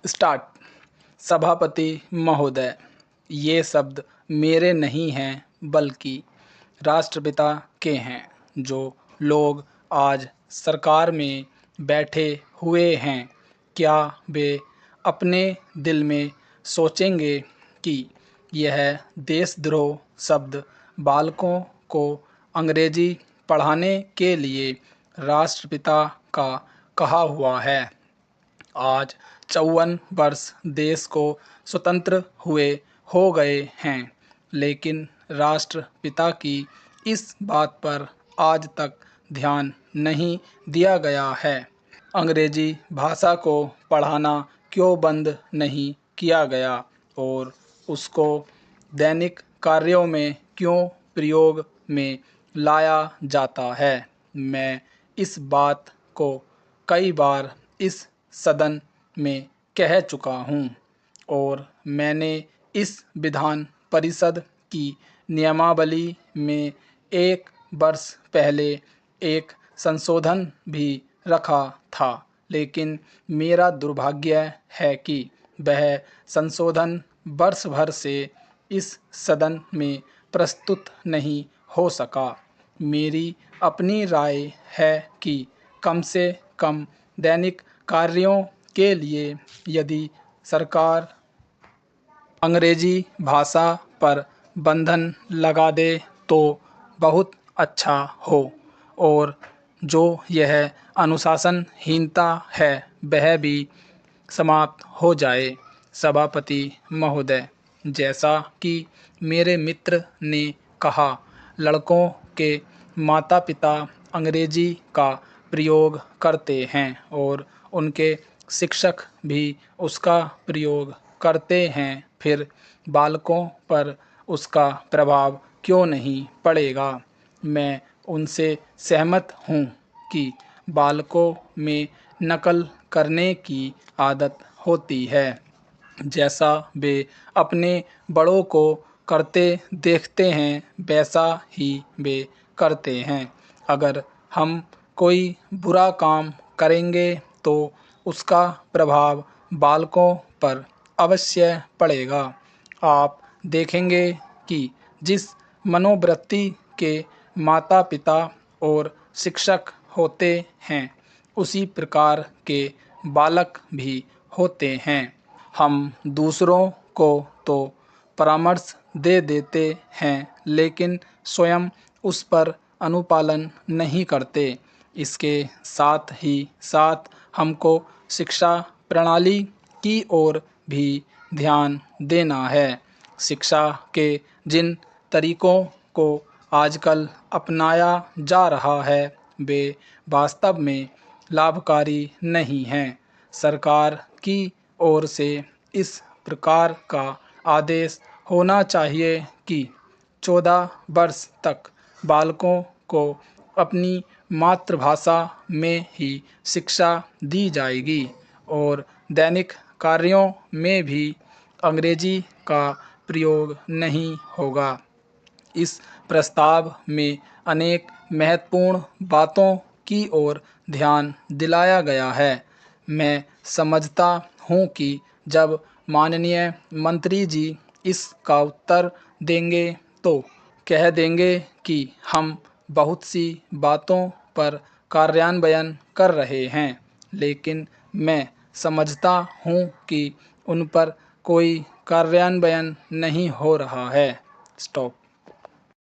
Start. सभापति महोदय, ये शब्द मेरे नहीं हैं बल्कि राष्ट्रपिता के हैं। जो लोग आज सरकार में बैठे हुए हैं, क्या वे अपने दिल में सोचेंगे कि यह देशद्रोह शब्द बालकों को अंग्रेजी पढ़ाने के लिए राष्ट्रपिता का कहा हुआ है? आज 54 वर्ष देश को स्वतंत्र हुए हो गए हैं, लेकिन राष्ट्रपिता की इस बात पर आज तक ध्यान नहीं दिया गया है। अंग्रेजी भाषा को पढ़ाना क्यों बंद नहीं किया गया और उसको दैनिक कार्यों में क्यों प्रयोग में लाया जाता है? मैं इस बात को कई बार इस सदन में कह चुका हूँ और मैंने इस विधान परिषद की नियमावली में 1 वर्ष पहले एक संशोधन भी रखा था, लेकिन मेरा दुर्भाग्य है कि वह संशोधन वर्ष भर से इस सदन में प्रस्तुत नहीं हो सका। मेरी अपनी राय है कि कम से कम दैनिक कार्यों के लिए यदि सरकार अंग्रेजी भाषा पर बंधन लगा दे तो बहुत अच्छा हो और जो यह अनुशासनहीनता है वह भी समाप्त हो जाए। सभापति महोदय, जैसा कि मेरे मित्र ने कहा, लड़कों के माता पिता अंग्रेजी का प्रयोग करते हैं और उनके शिक्षक भी उसका प्रयोग करते हैं, फिर बालकों पर उसका प्रभाव क्यों नहीं पड़ेगा? मैं उनसे सहमत हूँ कि बालकों में नकल करने की आदत होती है, जैसा वे अपने बड़ों को करते देखते हैं वैसा ही वे करते हैं। अगर हम कोई बुरा काम करेंगे तो उसका प्रभाव बालकों पर अवश्य पड़ेगा। आप देखेंगे कि जिस मनोवृत्ति के माता पिता और शिक्षक होते हैं, उसी प्रकार के बालक भी होते हैं। हम दूसरों को तो परामर्श दे देते हैं, लेकिन स्वयं उस पर अनुपालन नहीं करते। इसके साथ ही साथ हमको शिक्षा प्रणाली की ओर भी ध्यान देना है। शिक्षा के जिन तरीकों को आजकल अपनाया जा रहा है वे वास्तव में लाभकारी नहीं हैं। सरकार की ओर से इस प्रकार का आदेश होना चाहिए कि 14 वर्ष तक बालकों को अपनी मातृभाषा में ही शिक्षा दी जाएगी और दैनिक कार्यों में भी अंग्रेजी का प्रयोग नहीं होगा। इस प्रस्ताव में अनेक महत्वपूर्ण बातों की ओर ध्यान दिलाया गया है। मैं समझता हूँ कि जब माननीय मंत्री जी इसका उत्तर देंगे तो कह देंगे कि हम बहुत सी बातों पर कार्यान्वयन कर रहे हैं, लेकिन मैं समझता हूँ कि उन पर कोई कार्यान्वयन नहीं हो रहा है। स्टॉप।